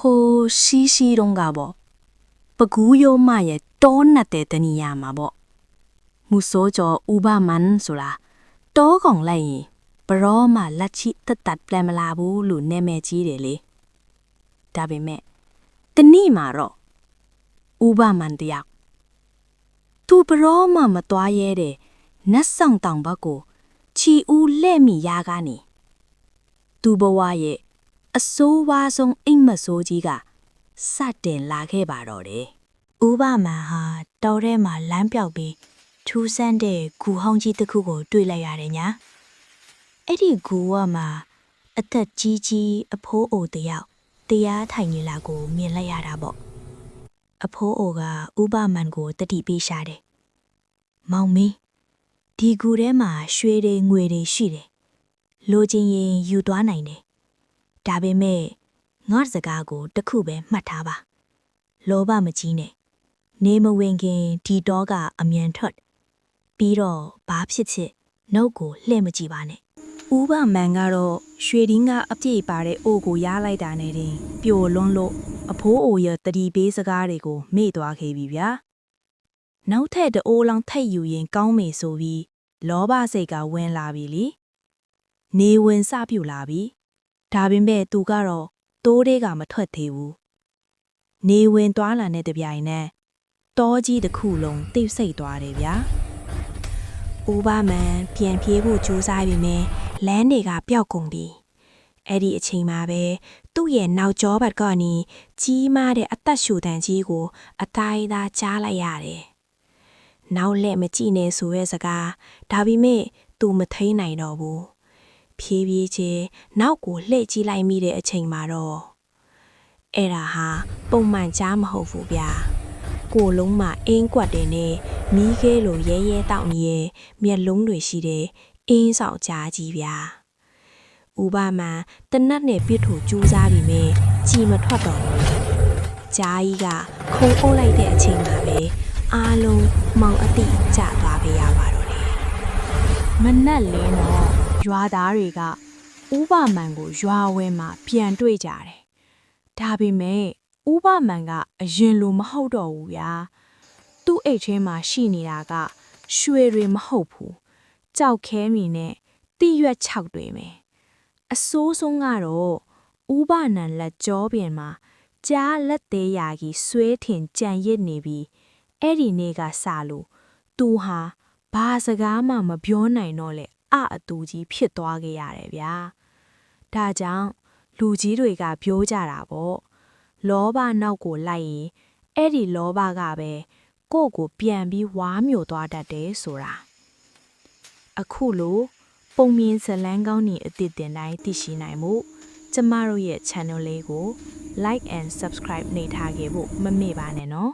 ဟိုရှိတုန်းကပေါ့ပကူးရိုးမရဲ့တောနတ်တဲ့တနီယာမှာပေါ့မူဆိုးကြောဥပမန်ဆိုတာတောကောင်လိုက်ရင်ဘရောမလက်ချိတက်တက်ပလန်မလာဘူးလို့နာမည်ကြီးတယ်လေဒါပေမဲ့တနေ့မှာတော့ဥပမန်တယောက်သူဘရောမမသွားရဲတဲ့နတ်ဆောင်တောင်ဘက်ကိုချီဦးလဲ့မိရာကနေသူဘဝရဲ့အဆိုးဝါးဆုံးအိမ်မဆိုးကြီးကစတင်လာခဲ့ပါတော့တယ်ဥပမာဟာတောထဲမှာလမ်းပြောက်ပြီးထူးဆန်းတဲ့ဂူဟောင်းကြီးတစ်ခုကိုတွေ့လိုက်ရတယ်ညာအဲ့ဒီဂူဝမှာအသက်ကြီးအဖိုးအိုတယောက်တရားထိုင်နေလာကိုမြင်လိုက်ရတာပေါ့အဖိုးအိုကဥပမာကိုတတိပေးရှာတယ်မောင်မင်းဒီဂူထဲမှာရွှေတွေငွေတွေရှိတယ်လိုချင်ရင်ယူသွားနိုင်တယ်ဒါပေမဲ့ငါ့စကားကိုတစ်ခုပဲမှတ်ထားပါလောဘမကြီးနဲ့နေမဝင်ခင်ဒီတော့ကအမြန်ထွက်ပြီးတော့ဘာဖြစ်ချစ်နှုတ်ကိုလှည့်မကြည့်ပါနဲ့ဥပမန်ကတော့ရွှေဒင်းကအပြည့်ပါတဲ့အိုကိုရလိုက်တာနဲ့တင်ပျော်လွန်းလို့အဖိုးအိုရဲ့တတိပေးစကားတွေကိုမေ့သွားခဲ့ပြီဗျာနောက်ထပ်တအိုးလောင်ထိတ်ယူရင်ကောင်းမေဆိုပြီးလောဘစိတ်ကဝင်လာပြီလေနေဝင်စပြုတ်လာပြီဒါပေမဲ့သူကတော့တိုးတဲ့ကမထွက်သေးဘူးနေဝင်သွားလာတဲ့တပြိုင်နက်တောကြီးတစ်ခုလုံးတိတ်ဆိတ်သွားတယ်ဗျာဥပမာပြန်ပြေးဖို့ကြိုးစားပြီးမြဲလမ်းတွေကပျောက်ကုန်ပြီအဲ့ဒီအချိန်မှာပဲသူ့ရဲ့နောက်ကျောဘက်ကနေကြီးမားတဲ့အသက်ရှူတန်ကြီးကိုအတိုင်းသားကြားလိုက်ရတယ်နောက်လက်မကြည့်နဲ့ဆိုရဲစကားဒါပေမဲ့သူမထိန်နိုင်တော့ဘူးဖြည်းဖြည်းချင်းနောက်ကိုလှည့်ကြည့်လိုက်မိတဲ့အချိန်မှာတော့အဲ့ဒါဟာပုံမှန်ကြားမဟုတ်ဘူးဗျာကိုလုံးမှာအင်းကွက်တယ်နဲ့မီးခဲလိုရဲတောက်နေတဲ့မျက်လုံးတွေရှိတဲ့အင်းဆောင်ကြားကြီးဗျာဥပမာတနတ်နဲ့ပြစ်ထိုကျူးစားပြီးမြဲကြည်မထွက်တော့ဘူးကြားကြီးကခုံအုပ်လိုက်တဲ့အချိန်မှာပဲအားလုံးမောင်အတိကျသွားပေးရပါတော့တယ်မနက်လင်းတော့ရွာသားတွေကဥပမန်ကိုရွာဝဲမှာပြန်တွေ့ကြတယ်ဒါပေမဲ့ဥပမန်ကအရင်လိုမဟုတ်တော့ဘူးဗျာသူ့အိတ်ထဲမှာရှိနေတာကရွှေတွေမဟုတ်ဘူးကြောက်ခဲမီနဲ့တိရွက်၆တွေပဲအဆိုးဆုံးကတော့ဥပနံလက်ကြောပြင်မှာကြားလက်သေးရာကြီးဆွဲထင်ကြံရစ်နေပြီးအဲ့ဒီနေ့ကစလို့သူဟာဘာစကားမှမပြောနိုင်တော့လေအတူကြီးဖြစ်သွားခဲ့ရတယ်ဗျာဒါကြောင့်လူကြီးတွေကပြောကြတာပေါ့လောဘနောက်ကိုလိုက်ရင်အဲ့ဒီလောဘကပဲကိုယ့်ကိုပြန်ပြီးဝါမျိုးသွားတတ်တယ်ဆိုတာအခုလိုပုံမြင်ဇလန်းကောင်းနေအသစ်တင်တိုင်းသိရှိနိုင်မှုကျမတို့ရဲ့ channel လေးကို like and subscribe နေထားခဲ့ဖို့မမေ့ပါနဲ့နော်